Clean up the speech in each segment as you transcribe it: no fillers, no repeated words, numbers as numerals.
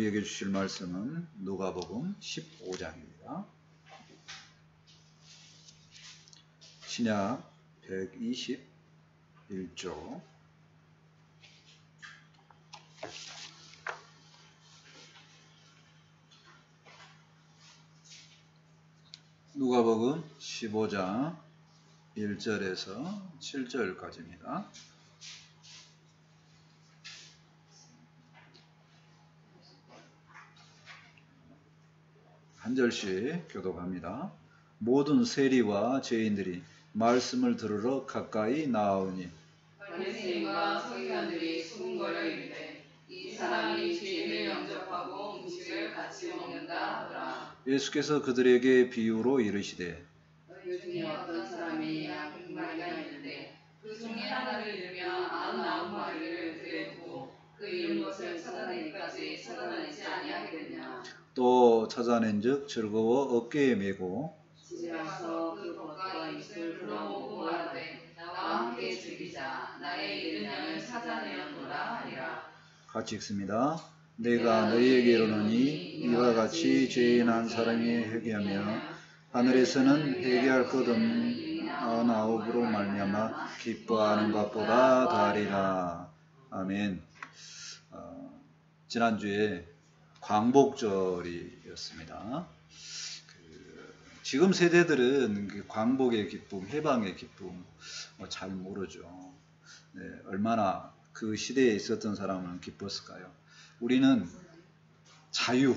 우리에게 주실 말씀은 누가복음 15장입니다. 신약 121조 누가복음 15장 1절에서 7절까지입니다. 한 절씩 교독합니다. 모든 세리와 죄인들이 말씀을 들으러 가까이 나아오니 바리새인과 서기관들이 수군거려 이르되 이 사람이 죄인을 영접하고 음식을 같이 먹는다 하더라. 예수께서 그들에게 비유로 이르시되 너희 중에 어떤 사람이 양 100마리가 있는데 그 중에 하나를 잃으면 99마리를 들에 두고 그 잃은 것을 찾아내기까지 찾아내지 아니하겠느냐. 또 찾아낸즉 즐거워 어깨에 메고 집에 와서 그 겉과 입을 불러모으고 말하되 나와 함께 즐기자. 나의 잃은 양을 찾아내었노라 하리라. 같이 읽습니다. 내가 너희에게 이르노니 이와 같이 죄인 한 사람이 회개하며 하늘에서는 회개할 것 없는 99으로 말미암아 기뻐하는 것보다 더하리라. 아멘. 지난주에 광복절이었습니다. 지금 세대들은 광복의 기쁨, 해방의 기쁨 잘 모르죠. 네, 얼마나 그 시대에 있었던 사람은 기뻤을까요? 우리는 자유,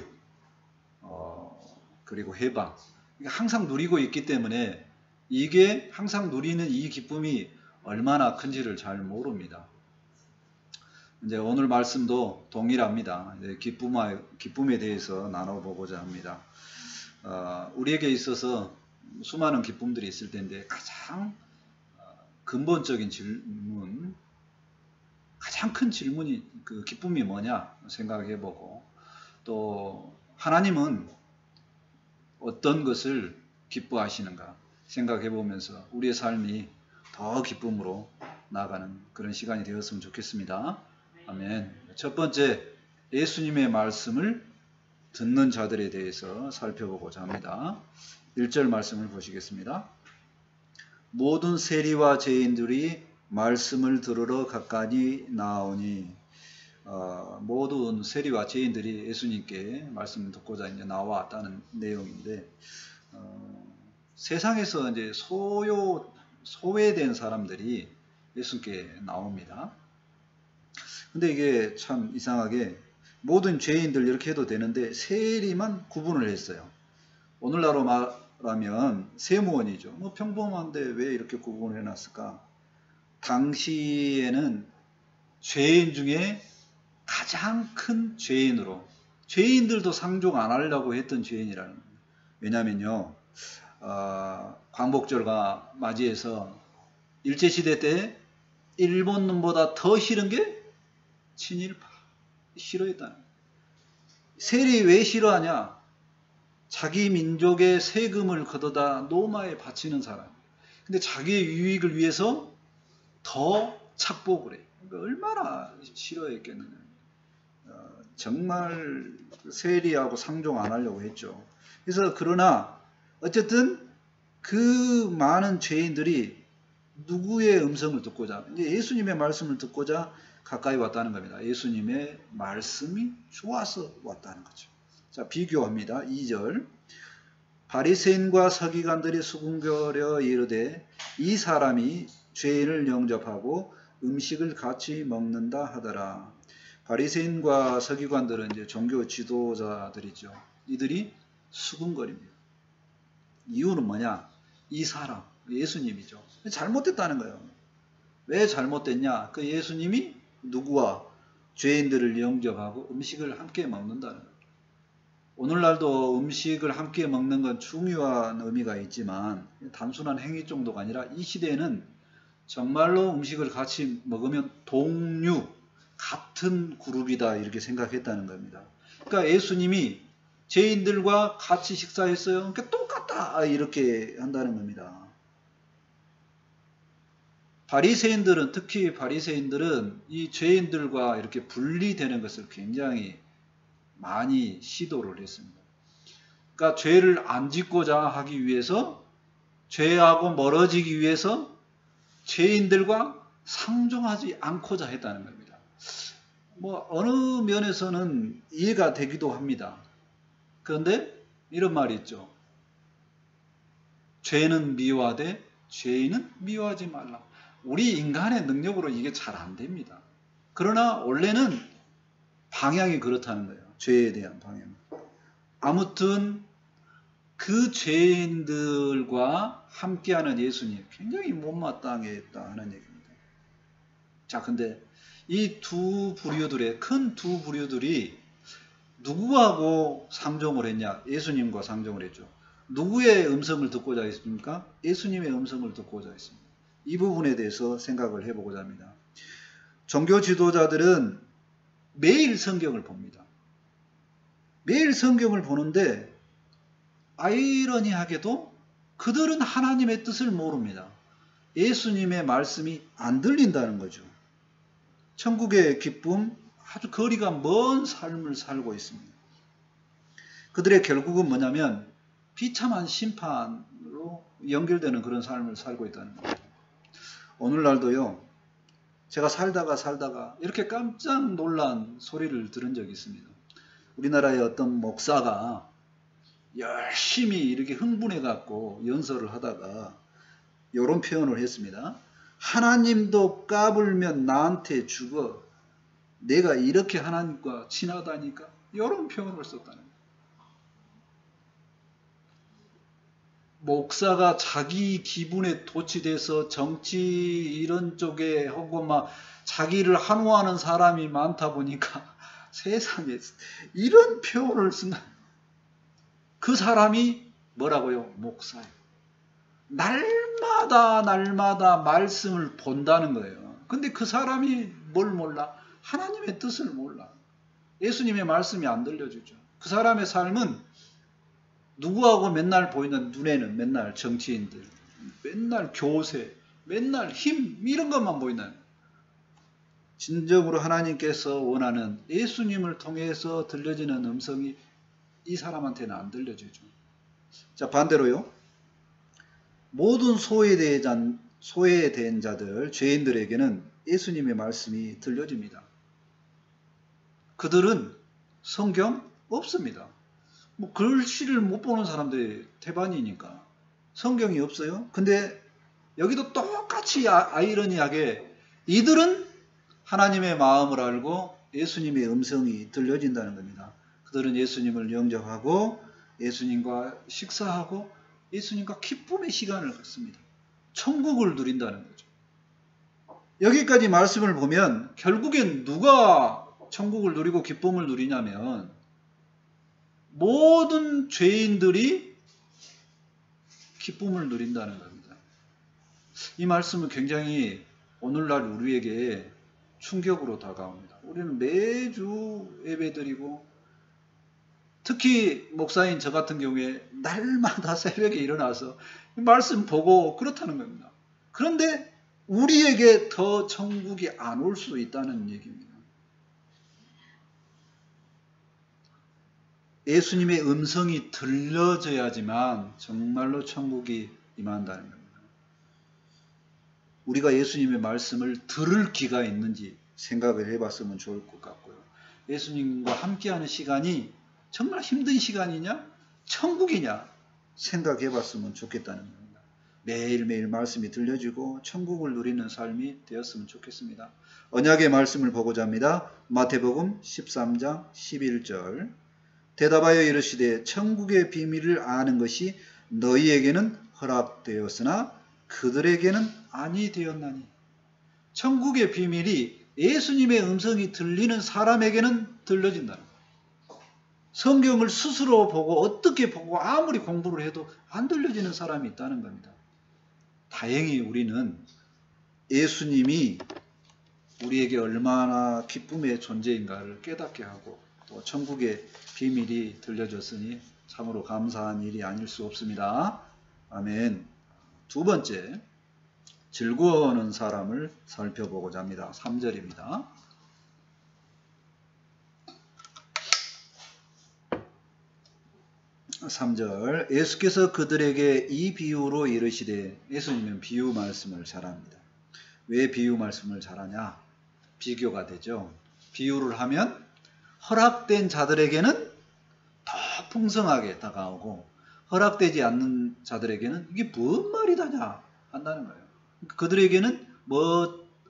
그리고 해방, 항상 누리고 있기 때문에 이게 항상 누리는 이 기쁨이 얼마나 큰지를 잘 모릅니다. 이제 오늘 말씀도 동일합니다. 기쁨에 대해서 나눠보고자 합니다. 우리에게 있어서 수많은 기쁨들이 있을 텐데 가장 근본적인 질문, 가장 큰 질문이 그 기쁨이 뭐냐 생각해보고, 또 하나님은 어떤 것을 기뻐하시는가 생각해보면서 우리의 삶이 더 기쁨으로 나아가는 그런 시간이 되었으면 좋겠습니다. 아멘. 첫 번째, 예수님의 말씀을 듣는 자들에 대해서 살펴보고자 합니다. 1절 말씀을 보시겠습니다. 모든 세리와 죄인들이 말씀을 들으러 가까이 나오니, 모든 세리와 죄인들이 예수님께 말씀을 듣고자 이제 나왔다는 내용인데, 세상에서 이제 소외된 사람들이 예수님께 나옵니다. 근데 이게 참 이상하게 모든 죄인들 이렇게 해도 되는데 세리만 구분을 했어요. 오늘날로 말하면 세무원이죠. 평범한데 왜 이렇게 구분을 해놨을까? 당시에는 죄인 중에 가장 큰 죄인으로, 죄인들도 상종 안 하려고 했던 죄인이라는 거예요. 왜냐면요, 광복절과 맞이해서 일제시대 때 일본 놈보다 더 싫은 게 친일파, 싫어했다는 거예요. 세리 왜 싫어하냐? 자기 민족의 세금을 걷어다 노마에 바치는 사람. 근데 자기의 유익을 위해서 더 착복을 해요. 그러니까 얼마나 싫어했겠느냐. 정말 세리하고 상종 안 하려고 했죠. 그래서 그러나 어쨌든 그 많은 죄인들이 누구의 음성을 듣고자, 이제 예수님의 말씀을 듣고자 가까이 왔다는 겁니다. 예수님의 말씀이 좋아서 왔다는 거죠. 자, 비교합니다. 2절. 바리새인과 서기관들이 수군거려 이르되 이 사람이 죄인을 영접하고 음식을 같이 먹는다 하더라. 바리새인과 서기관들은 이제 종교 지도자들이죠. 이들이 수군거립니다. 이유는 뭐냐? 이 사람, 예수님이죠. 잘못됐다는 거예요. 왜 잘못됐냐? 그 예수님이 누구와? 죄인들을 영접하고 음식을 함께 먹는다는 거예요. 오늘날도 음식을 함께 먹는 건 중요한 의미가 있지만 단순한 행위 정도가 아니라 이 시대에는 정말로 음식을 같이 먹으면 동류, 같은 그룹이다 이렇게 생각했다는 겁니다. 그러니까 예수님이 죄인들과 같이 식사했어요. 그러니까 똑같다 이렇게 한다는 겁니다. 바리새인들은, 특히 바리새인들은 이 죄인들과 이렇게 분리되는 것을 굉장히 많이 시도를 했습니다. 그러니까 죄를 안 짓고자 하기 위해서, 죄하고 멀어지기 위해서 죄인들과 상종하지 않고자 했다는 겁니다. 뭐 어느 면에서는 이해가 되기도 합니다. 그런데 이런 말이 있죠. 죄는 미워하되 죄인은 미워하지 말라. 우리 인간의 능력으로 이게 잘 안 됩니다. 그러나 원래는 방향이 그렇다는 거예요. 죄에 대한 방향. 아무튼 그 죄인들과 함께하는 예수님 굉장히 못마땅했다는 얘기입니다. 자, 근데 이 두 부류들의 큰 두 부류들이 누구하고 상종을 했냐? 예수님과 상종을 했죠. 누구의 음성을 듣고자 했습니까? 예수님의 음성을 듣고자 했습니다. 이 부분에 대해서 생각을 해보고자 합니다. 종교 지도자들은 매일 성경을 봅니다. 매일 성경을 보는데 아이러니하게도 그들은 하나님의 뜻을 모릅니다. 예수님의 말씀이 안 들린다는 거죠. 천국의 기쁨, 아주 거리가 먼 삶을 살고 있습니다. 그들의 결국은 뭐냐면 비참한 심판으로 연결되는 그런 삶을 살고 있다는 겁니다. 오늘날도요, 제가 살다가 이렇게 깜짝 놀란 소리를 들은 적이 있습니다. 우리나라의 어떤 목사가 열심히 이렇게 흥분해갖고 연설을 하다가 이런 표현을 했습니다. 하나님도 까불면 나한테 죽어. 내가 이렇게 하나님과 친하다니까. 이런 표현을 썼다는 거예요. 목사가 자기 기분에 도취돼서 정치 이런 쪽에 하고 막 자기를 한호하는 사람이 많다 보니까 세상에 이런 표현을 쓴다. 그 사람이 뭐라고요? 목사예요. 날마다 말씀을 본다는 거예요. 근데 그 사람이 뭘 몰라? 하나님의 뜻을 몰라. 예수님의 말씀이 안 들려주죠. 그 사람의 삶은 누구하고 맨날 보이는 눈에는 맨날 정치인들, 맨날 교세, 맨날 힘 이런 것만 보이는, 진정으로 하나님께서 원하는 예수님을 통해서 들려지는 음성이 이 사람한테는 안 들려주죠. 자, 반대로요. 모든 소외된 자들, 죄인들에게는 예수님의 말씀이 들려집니다. 그들은 성경 없습니다. 뭐 글씨를 못 보는 사람들이 태반이니까 성경이 없어요. 근데 여기도 똑같이 아이러니하게 이들은 하나님의 마음을 알고 예수님의 음성이 들려진다는 겁니다. 그들은 예수님을 영접하고 예수님과 식사하고 예수님과 기쁨의 시간을 갖습니다. 천국을 누린다는 거죠. 여기까지 말씀을 보면 결국엔 누가 천국을 누리고 기쁨을 누리냐면 모든 죄인들이 기쁨을 누린다는 겁니다. 이 말씀은 굉장히 오늘날 우리에게 충격으로 다가옵니다. 우리는 매주 예배드리고 특히 목사인 저 같은 경우에 날마다 새벽에 일어나서 말씀 보고 그렇다는 겁니다. 그런데 우리에게 더 천국이 안 올 수 있다는 얘기입니다. 예수님의 음성이 들려져야지만 정말로 천국이 임한다는 겁니다. 우리가 예수님의 말씀을 들을 기가 있는지 생각을 해봤으면 좋을 것 같고요. 예수님과 함께하는 시간이 정말 힘든 시간이냐? 천국이냐? 생각해봤으면 좋겠다는 겁니다. 매일매일 말씀이 들려지고 천국을 누리는 삶이 되었으면 좋겠습니다. 언약의 말씀을 보고자 합니다. 마태복음 13장 11절. 대답하여 이르시되 천국의 비밀을 아는 것이 너희에게는 허락되었으나 그들에게는 아니 되었나니. 천국의 비밀이 예수님의 음성이 들리는 사람에게는 들려진다는 거예요. 성경을 스스로 보고 어떻게 보고 아무리 공부를 해도 안 들려지는 사람이 있다는 겁니다. 다행히 우리는 예수님이 우리에게 얼마나 기쁨의 존재인가를 깨닫게 하고 또 천국의 비밀이 들려졌으니 참으로 감사한 일이 아닐 수 없습니다. 아멘. 두 번째, 즐거워하는 사람을 살펴보고자 합니다. 3절입니다. 3절 예수께서 그들에게 이 비유로 이르시되, 예수님은 비유 말씀을 잘합니다. 왜 비유 말씀을 잘하냐? 비교가 되죠. 비유를 하면 허락된 자들에게는 더 풍성하게 다가오고, 허락되지 않는 자들에게는 이게 뭔 말이다냐 한다는 거예요. 그들에게는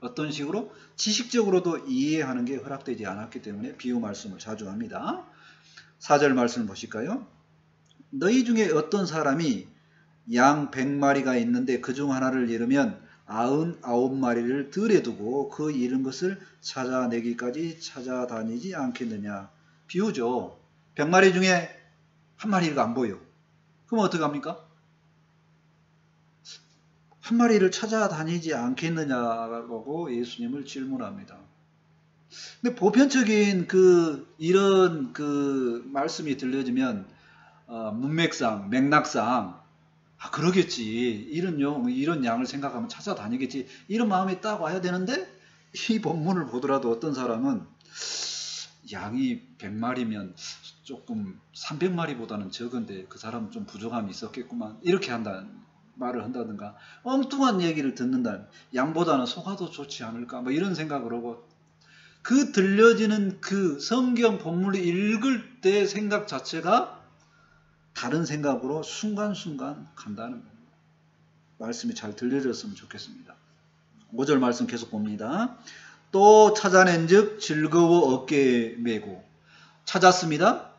어떤 식으로 지식적으로도 이해하는 게 허락되지 않았기 때문에 비유 말씀을 자주 합니다. 4절 말씀을 보실까요? 너희 중에 어떤 사람이 양 100마리가 있는데 그중 하나를 잃으면 99마리를 들에 두고 그 잃은 것을 찾아내기까지 찾아다니지 않겠느냐. 비유죠. 100마리 중에 한 마리가 안 보여. 그럼 어떻게 합니까? 한 마리를 찾아다니지 않겠느냐고 예수님을 질문합니다. 근데 보편적인 이런 말씀이 들려지면 문맥상, 맥락상 그러겠지. 이런 양을 생각하면 찾아다니겠지. 이런 마음이 딱 와야 되는데, 이 본문을 보더라도 어떤 사람은 양이 100마리면 조금 300마리보다는 적은데 그 사람은 좀 부족함이 있었겠구만. 이렇게 말을 한다든가, 엉뚱한 얘기를 듣는다. 양보다는 소가 더 좋지 않을까? 뭐 이런 생각을 하고, 들려지는 성경 본문을 읽을 때 생각 자체가 다른 생각으로 순간순간 간다는 겁니다. 말씀이 잘 들려졌으면 좋겠습니다. 5절 말씀 계속 봅니다. 또 찾아낸 즉 즐거워 어깨에 메고. 찾았습니다.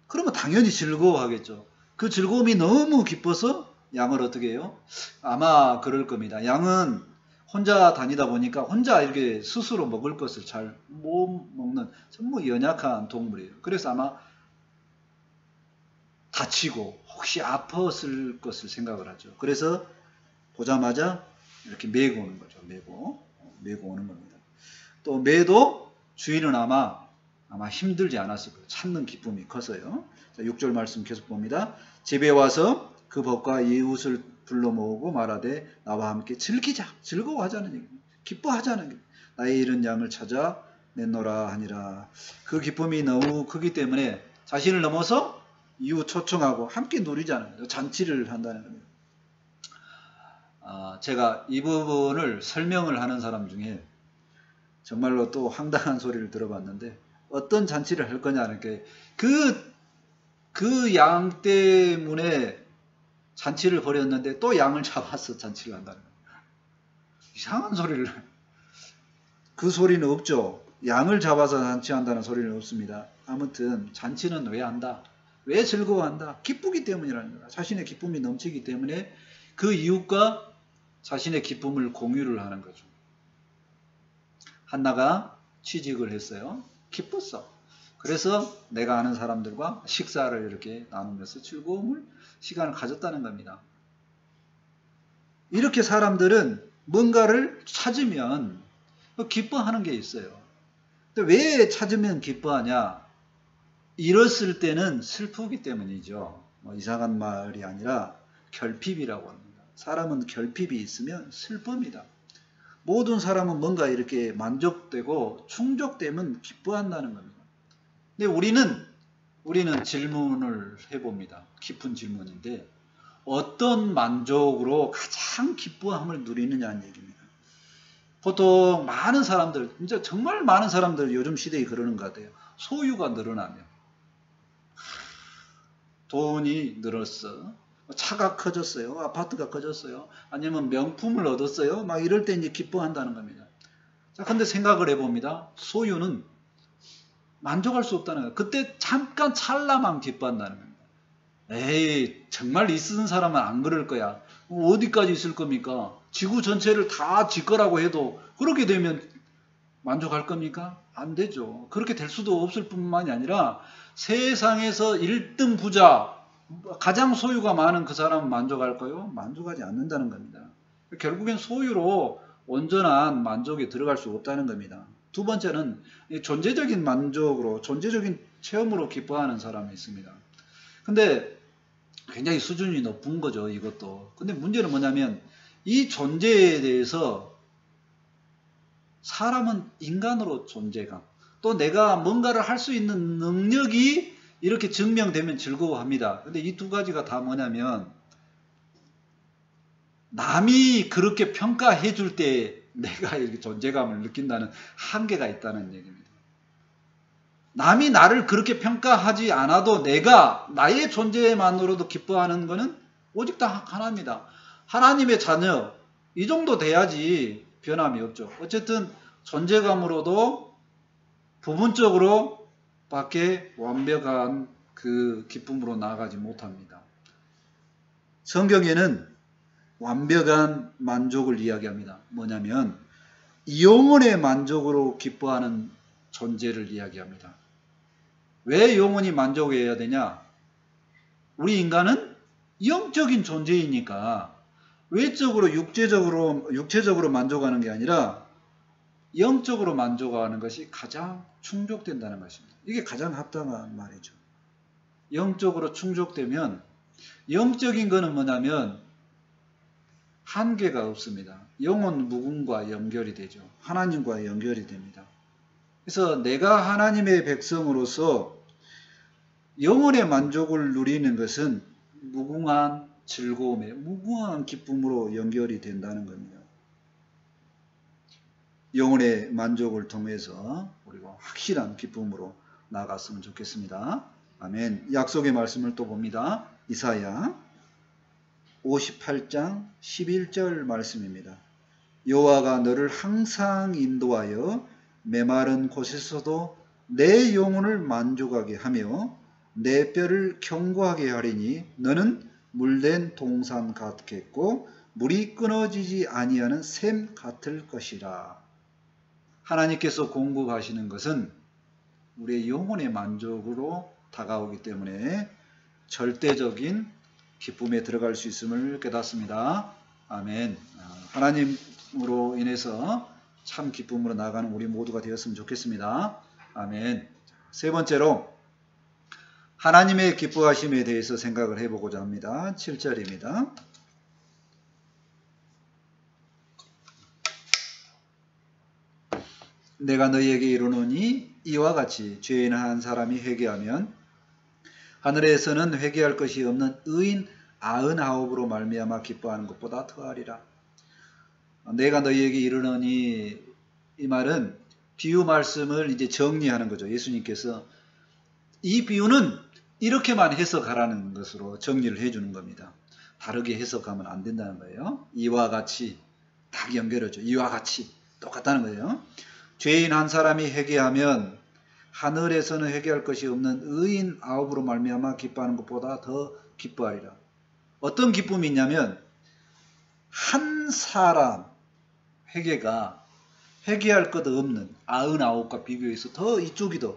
그러면 당연히 즐거워하겠죠. 그 즐거움이 너무 기뻐서 양을 어떻게 해요? 아마 그럴 겁니다. 양은 혼자 다니다 보니까 혼자 이렇게 스스로 먹을 것을 잘 못 먹는 정말 연약한 동물이에요. 그래서 아마 다치고 혹시 아팠을 것을 생각을 하죠. 그래서 보자마자 이렇게 메고 오는 거죠. 메고 오는 겁니다. 또 매도 주인은 아마 힘들지 않았을 거예요. 찾는 기쁨이 커서요. 자, 6절 말씀 계속 봅니다. 집에 와서 그 법과 이웃을 불러 모으고 말하되 나와 함께 즐기자. 즐거워하자는 얘기. 기뻐하자는 얘기. 나의 잃은 양을 찾아 냈노라 하니라. 그 기쁨이 너무 크기 때문에 자신을 넘어서 이웃 초청하고 함께 누리자는 거예요. 잔치를 한다는 겁니다. 제가 이 부분을 설명을 하는 사람 중에 정말로 또 황당한 소리를 들어봤는데, 어떤 잔치를 할 거냐는 게 그 양 때문에 잔치를 벌였는데 또 양을 잡아서 잔치를 한다는 거예요. 이상한 소리를. 그 소리는 없죠. 양을 잡아서 잔치한다는 소리는 없습니다. 아무튼 잔치는 왜 한다? 왜 즐거워한다? 기쁘기 때문이라는 거야. 자신의 기쁨이 넘치기 때문에 그 이웃과 자신의 기쁨을 공유를 하는 거죠. 한나가 취직을 했어요. 기뻤어. 그래서 내가 아는 사람들과 식사를 이렇게 나누면서 시간을 가졌다는 겁니다. 이렇게 사람들은 뭔가를 찾으면 기뻐하는 게 있어요. 근데 왜 찾으면 기뻐하냐? 잃었을 때는 슬프기 때문이죠. 이상한 말이 아니라 결핍이라고 합니다. 사람은 결핍이 있으면 슬픕니다. 모든 사람은 뭔가 이렇게 만족되고 충족되면 기뻐한다는 겁니다. 근데 우리는 질문을 해봅니다. 깊은 질문인데, 어떤 만족으로 가장 기뻐함을 누리느냐는 얘기입니다. 보통 많은 사람들, 진짜 정말 많은 사람들 요즘 시대에 그러는 것 같아요. 소유가 늘어나면, 돈이 늘었어, 차가 커졌어요, 아파트가 커졌어요, 아니면 명품을 얻었어요, 막 이럴 때 이제 기뻐한다는 겁니다. 자, 근데 생각을 해봅니다. 소유는 만족할 수 없다는 거예요. 그때 잠깐 찰나만 기뻐한다는 겁니다. 에이, 정말 있는 사람은 안 그럴 거야. 어디까지 있을 겁니까? 지구 전체를 다 지 거라고 해도 그렇게 되면 만족할 겁니까? 안 되죠. 그렇게 될 수도 없을 뿐만이 아니라 세상에서 1등 부자, 가장 소유가 많은 그 사람은 만족할까요? 만족하지 않는다는 겁니다. 결국엔 소유로 온전한 만족에 들어갈 수 없다는 겁니다. 두 번째는 존재적인 만족으로, 존재적인 체험으로 기뻐하는 사람이 있습니다. 근데 굉장히 수준이 높은 거죠, 이것도. 근데 문제는 뭐냐면, 이 존재에 대해서 사람은 인간으로 존재감, 또 내가 뭔가를 할 수 있는 능력이 이렇게 증명되면 즐거워합니다. 근데 이 두 가지가 다 뭐냐면 남이 그렇게 평가해 줄 때 내가 이렇게 존재감을 느낀다는 한계가 있다는 얘기입니다. 남이 나를 그렇게 평가하지 않아도 내가 나의 존재만으로도 기뻐하는 것은 오직 다 하나입니다. 하나님의 자녀, 이 정도 돼야지 변함이 없죠. 어쨌든 존재감으로도 부분적으로 밖에 완벽한 그 기쁨으로 나아가지 못합니다. 성경에는 완벽한 만족을 이야기합니다. 뭐냐면 영혼의 만족으로 기뻐하는 존재를 이야기합니다. 왜 영혼이 만족해야 되냐? 우리 인간은 영적인 존재이니까 외적으로 육체적으로 만족하는 게 아니라 영적으로 만족하는 것이 가장 충족된다는 것입니다. 이게 가장 합당한 말이죠. 영적으로 충족되면 영적인 거는 뭐냐면 한계가 없습니다. 영혼 무궁과 연결이 되죠. 하나님과 연결이 됩니다. 그래서 내가 하나님의 백성으로서 영혼의 만족을 누리는 것은 무궁한 즐거움에 무궁한 기쁨으로 연결이 된다는 겁니다. 영혼의 만족을 통해서 우리가 확실한 기쁨으로 나아갔으면 좋겠습니다. 아멘. 약속의 말씀을 또 봅니다. 이사야 58장 11절 말씀입니다. 여호와가 너를 항상 인도하여 메마른 곳에서도 내 영혼을 만족하게 하며 내 뼈를 견고하게 하리니 너는 물된 동산 같겠고 물이 끊어지지 아니하는 샘 같을 것이라. 하나님께서 공급하시는 것은 우리의 영혼의 만족으로 다가오기 때문에 절대적인 기쁨에 들어갈 수 있음을 깨닫습니다. 아멘. 하나님으로 인해서 참 기쁨으로 나아가는 우리 모두가 되었으면 좋겠습니다. 아멘. 세 번째로 하나님의 기뻐하심에 대해서 생각을 해보고자 합니다. 7절입니다. 내가 너희에게 이르노니 이와 같이 죄인 한 사람이 회개하면 하늘에서는 회개할 것이 없는 의인 99으로 말미암아 기뻐하는 것보다 더하리라. 내가 너희에게 이르노니 이 말은 비유 말씀을 이제 정리하는 거죠. 예수님께서 이 비유는 이렇게만 해석하라는 것으로 정리를 해주는 겁니다. 다르게 해석하면 안 된다는 거예요. 이와 같이 딱 연결하죠. 이와 같이 똑같다는 거예요. 죄인 한 사람이 회개하면 하늘에서는 회개할 것이 없는 의인 9으로 말미암아 기뻐하는 것보다 더 기뻐하리라. 어떤 기쁨이 있냐면 한 사람 회개가 회개할 것 없는 99과 비교해서 더 이쪽이 더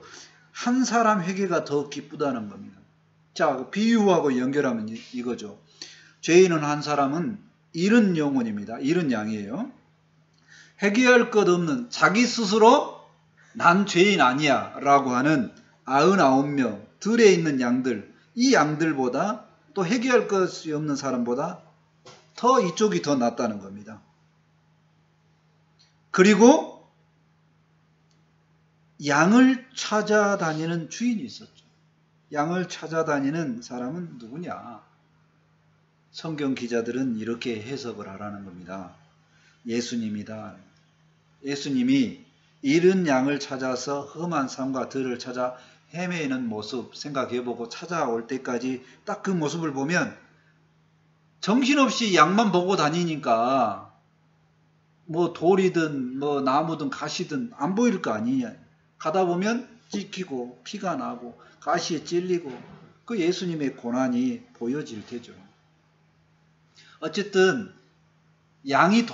한 사람 회개가 더 기쁘다는 겁니다. 자, 비유하고 연결하면 이거죠. 죄인은 한 사람은 잃은 영혼입니다. 잃은 양이에요. 회개할 것 없는 자기 스스로 난 죄인 아니야 라고 하는 99명 들에 있는 양들, 이 양들보다 또 회개할 것이 없는 사람보다 더 이쪽이 더 낫다는 겁니다. 그리고 양을 찾아다니는 주인이 있었죠. 양을 찾아다니는 사람은 누구냐? 성경 기자들은 이렇게 해석을 하라는 겁니다. 예수님이다. 예수님이 잃은 양을 찾아서 험한 산과 들을 찾아 헤매는 모습 생각해보고 찾아올 때까지 딱 그 모습을 보면 정신없이 양만 보고 다니니까 뭐 돌이든 뭐 나무든 가시든 안 보일 거 아니냐. 가다 보면 찢기고 피가 나고 가시에 찔리고 그 예수님의 고난이 보여질 테죠. 어쨌든 양이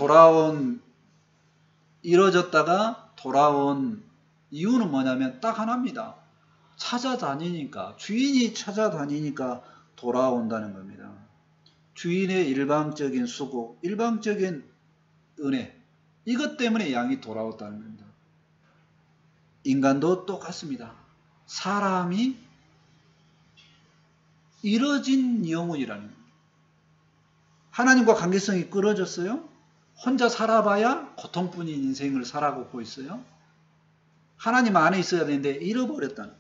잃어졌다가 돌아온 이유는 뭐냐면 딱 하나입니다. 찾아다니니까, 주인이 찾아다니니까 돌아온다는 겁니다. 주인의 일방적인 수고, 일방적인 은혜, 이것 때문에 양이 돌아왔다는 겁니다. 인간도 똑같습니다. 사람이 잃어진 영혼이라는 겁니다. 하나님과 관계성이 끊어졌어요? 혼자 살아봐야 고통뿐인 인생을 살아가고 있어요? 하나님 안에 있어야 되는데 잃어버렸다는.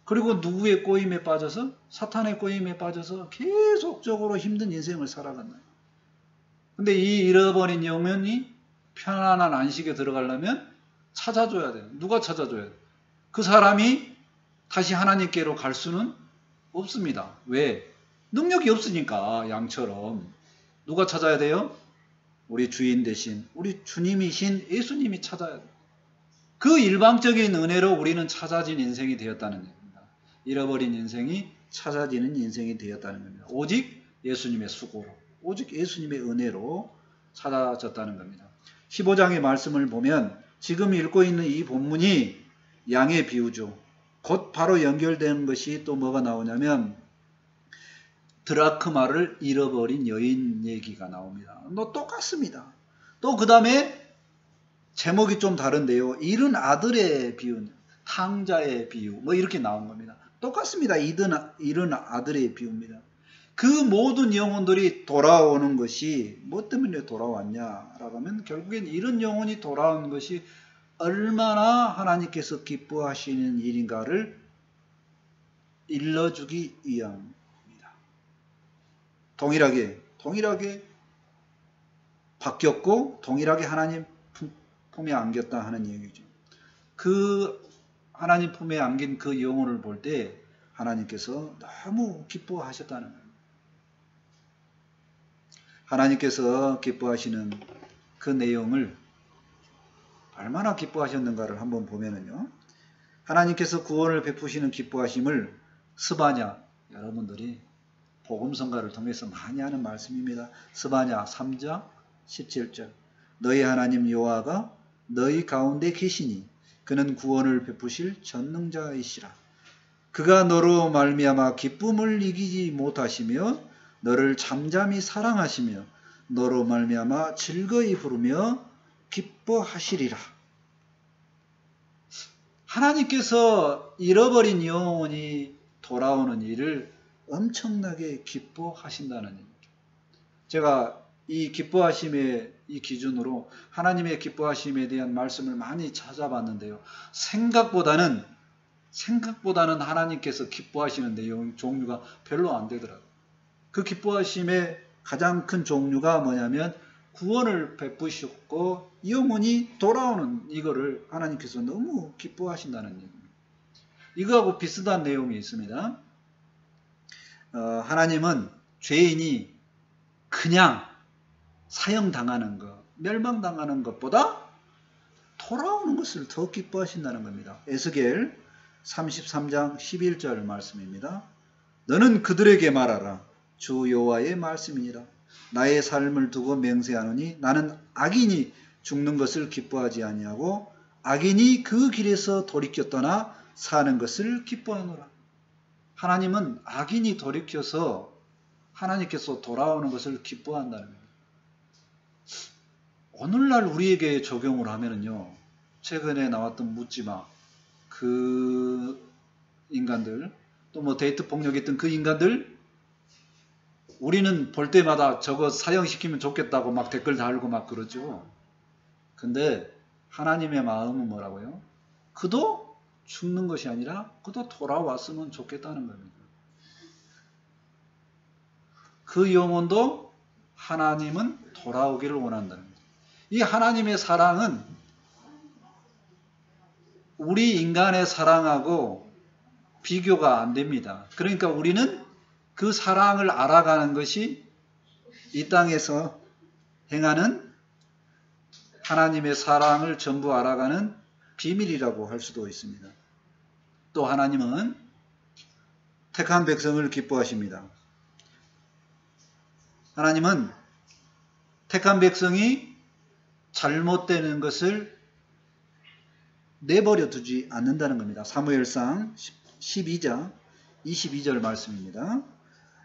그리고 누구의 꼬임에 빠져서? 사탄의 꼬임에 빠져서 계속적으로 힘든 인생을 살아간다. 근데 이 잃어버린 영혼이 편안한 안식에 들어가려면 찾아줘야 돼요. 누가 찾아줘야 돼요? 그 사람이 다시 하나님께로 갈 수는 없습니다. 왜? 능력이 없으니까. 양처럼. 누가 찾아야 돼요? 우리 주인 대신 우리 주님이신 예수님이 찾아야 돼요. 그 일방적인 은혜로 우리는 찾아진 인생이 되었다는 겁니다. 잃어버린 인생이 찾아지는 인생이 되었다는 겁니다. 오직 예수님의 수고로, 오직 예수님의 은혜로 찾아졌다는 겁니다. 15장의 말씀을 보면 지금 읽고 있는 이 본문이 양의 비유죠. 곧 바로 연결되는 것이 또 뭐가 나오냐면 드라크마를 잃어버린 여인 얘기가 나옵니다. 똑같습니다. 또 그 다음에 제목이 좀 다른데요. 잃은 아들의 비유, 탕자의 비유 뭐 이렇게 나온 겁니다. 똑같습니다. 잃은 아들의 비유입니다. 그 모든 영혼들이 돌아오는 것이 뭐 때문에 돌아왔냐라고 하면 결국엔 잃은 영혼이 돌아오는 것이 얼마나 하나님께서 기뻐하시는 일인가를 일러주기 위함입니다. 동일하게 바뀌었고 동일하게 하나님 품에 안겼다 하는 얘기죠. 그 하나님 품에 안긴 그 영혼을 볼 때 하나님께서 너무 기뻐하셨다는 거예요. 하나님께서 기뻐하시는 그 내용을 얼마나 기뻐하셨는가를 한번 보면은요. 하나님께서 구원을 베푸시는 기뻐하심을 스바냐, 여러분들이 복음성가를 통해서 많이 하는 말씀입니다. 스바냐 3장 17절 너희 하나님 여호와가 너희 가운데 계시니 그는 구원을 베푸실 전능자이시라. 그가 너로 말미암아 기쁨을 이기지 못하시며 너를 잠잠히 사랑하시며 너로 말미암아 즐거이 부르며 기뻐하시리라. 하나님께서 잃어버린 영혼이 돌아오는 일을 엄청나게 기뻐하신다는 얘기입니다. 제가 이 기뻐하심의 이 기준으로 하나님의 기뻐하심에 대한 말씀을 많이 찾아봤는데요. 생각보다는 하나님께서 기뻐하시는 내용 종류가 별로 안 되더라고요. 그 기뻐하심의 가장 큰 종류가 뭐냐면 구원을 베푸셨고 영혼이 돌아오는 이거를 하나님께서 너무 기뻐하신다는 얘기입니다. 이거하고 비슷한 내용이 있습니다. 하나님은 죄인이 그냥 사형당하는 것, 멸망당하는 것보다 돌아오는 것을 더 기뻐하신다는 겁니다. 에스겔 33장 11절 말씀입니다. 너는 그들에게 말하라. 주 여호와의 말씀이니라. 나의 삶을 두고 맹세하노니 나는 악인이 죽는 것을 기뻐하지 아니하고 악인이 그 길에서 돌이켜 떠나 사는 것을 기뻐하노라. 하나님은 악인이 돌이켜서 하나님께서 돌아오는 것을 기뻐한다는 겁니다. 오늘날 우리에게 적용을 하면은요, 최근에 나왔던 묻지마 그 인간들, 또 뭐 데이트 폭력했던 그 인간들, 우리는 볼 때마다 저거 사형시키면 좋겠다고 막 댓글 달고 막 그러죠. 근데 하나님의 마음은 뭐라고요? 그도 죽는 것이 아니라 그도 돌아왔으면 좋겠다는 겁니다. 그 영혼도 하나님은 돌아오기를 원한다는 겁니다. 이 하나님의 사랑은 우리 인간의 사랑하고 비교가 안 됩니다. 그러니까 우리는 그 사랑을 알아가는 것이 이 땅에서 행하는 하나님의 사랑을 전부 알아가는 비밀이라고 할 수도 있습니다. 또 하나님은 택한 백성을 기뻐하십니다. 하나님은 택한 백성이 잘못되는 것을 내버려 두지 않는다는 겁니다. 사무엘상 12장 22절 말씀입니다.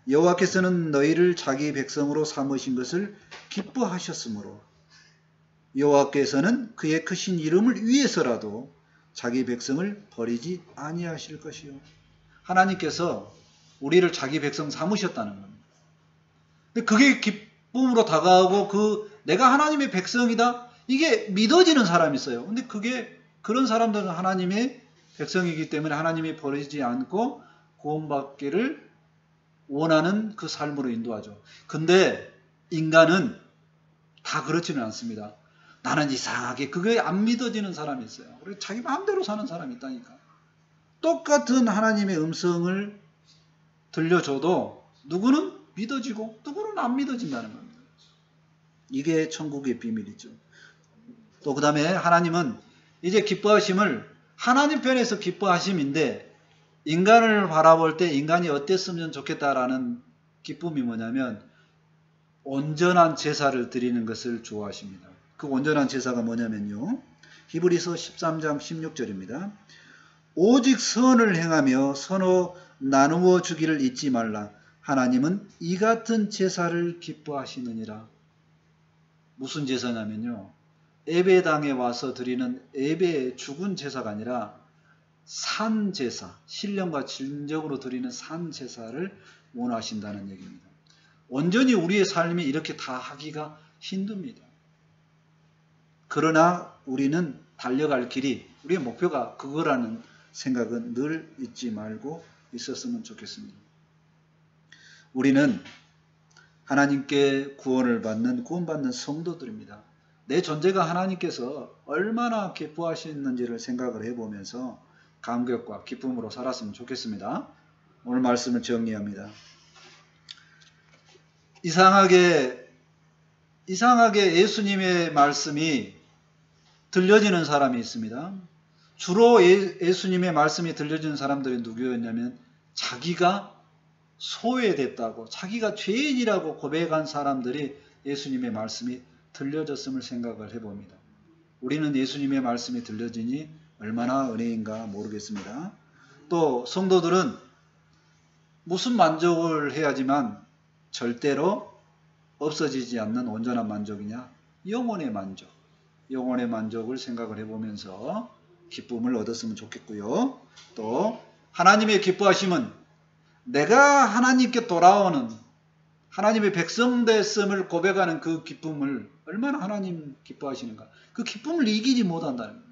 여호와께서는 너희를 자기 백성으로 삼으신 것을 기뻐하셨으므로 여호와께서는 그의 크신 이름을 위해서라도 자기 백성을 버리지 아니하실 것이요. 하나님께서 우리를 자기 백성 삼으셨다는 겁니다. 근데 그게 기쁨으로 다가오고 내가 하나님의 백성이다, 이게 믿어지는 사람이 있어요. 근데 그런 사람들은 하나님의 백성이기 때문에 하나님이 버리지 않고 구원받기를 원하는 그 삶으로 인도하죠. 근데 인간은 다 그렇지는 않습니다. 나는 이상하게 그게 안 믿어지는 사람이 있어요. 그리고 자기 마음대로 사는 사람이 있다니까. 똑같은 하나님의 음성을 들려줘도 누구는 믿어지고 누구는 안 믿어진다는 겁니다. 이게 천국의 비밀이죠. 또 그 다음에 하나님은 이제 기뻐하심을 하나님 편에서 기뻐하심인데 인간을 바라볼 때 인간이 어땠으면 좋겠다라는 기쁨이 뭐냐면 온전한 제사를 드리는 것을 좋아하십니다. 그 온전한 제사가 뭐냐면요. 히브리서 13장 16절입니다. 오직 선을 행하며 서로 나누어 주기를 잊지 말라. 하나님은 이 같은 제사를 기뻐하시느니라. 무슨 제사냐면요. 예배당에 와서 드리는 예배의 죽은 제사가 아니라 산 제사, 신령과 진정으로 드리는 산 제사를 원하신다는 얘기입니다. 온전히 우리의 삶이 이렇게 다 하기가 힘듭니다. 그러나 우리는 달려갈 길이, 우리의 목표가 그거라는 생각은 늘 잊지 말고 있었으면 좋겠습니다. 우리는 하나님께 구원받는 성도들입니다. 내 존재가 하나님께서 얼마나 기뻐하시는지를 생각을 해보면서 감격과 기쁨으로 살았으면 좋겠습니다. 오늘 말씀을 정리합니다. 이상하게 예수님의 말씀이 들려지는 사람이 있습니다. 주로 예수님의 말씀이 들려지는 사람들이 누구였냐면 자기가 소외됐다고, 자기가 죄인이라고 고백한 사람들이 예수님의 말씀이 들려졌음을 생각을 해봅니다. 우리는 예수님의 말씀이 들려지니 얼마나 은혜인가 모르겠습니다. 또 성도들은 무슨 만족을 해야지만 절대로 없어지지 않는 온전한 만족이냐? 영혼의 만족. 영혼의 만족을 생각을 해보면서 기쁨을 얻었으면 좋겠고요. 또 하나님의 기뻐하심은 내가 하나님께 돌아오는 하나님의 백성 됐음을 고백하는 그 기쁨을 얼마나 하나님 기뻐하시는가. 그 기쁨을 이기지 못한다는 거예요.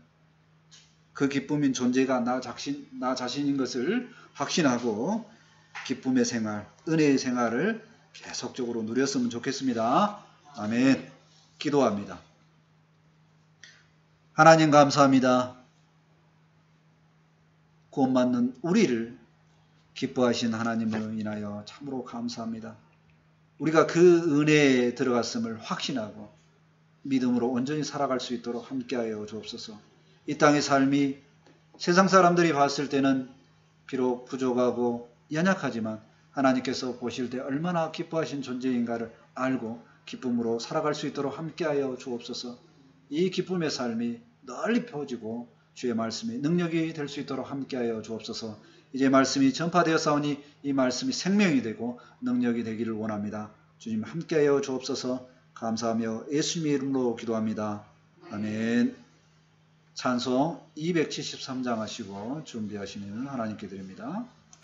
그 기쁨인 존재가 나 자신인 것을 확신하고 기쁨의 생활, 은혜의 생활을 계속적으로 누렸으면 좋겠습니다. 아멘. 기도합니다. 하나님 감사합니다. 구원받는 우리를 기뻐하신 하나님을 인하여 참으로 감사합니다. 우리가 그 은혜에 들어갔음을 확신하고 믿음으로 온전히 살아갈 수 있도록 함께하여 주옵소서. 이 땅의 삶이 세상 사람들이 봤을 때는 비록 부족하고 연약하지만 하나님께서 보실 때 얼마나 기뻐하신 존재인가를 알고 기쁨으로 살아갈 수 있도록 함께하여 주옵소서. 이 기쁨의 삶이 널리 펴지고 주의 말씀이 능력이 될 수 있도록 함께하여 주옵소서. 이제 말씀이 전파되었사오니 이 말씀이 생명이 되고 능력이 되기를 원합니다. 주님 함께하여 주옵소서. 감사하며 예수님의 이름으로 기도합니다. 아멘. 찬송 273장 하시고 준비하시면 하나님께 드립니다.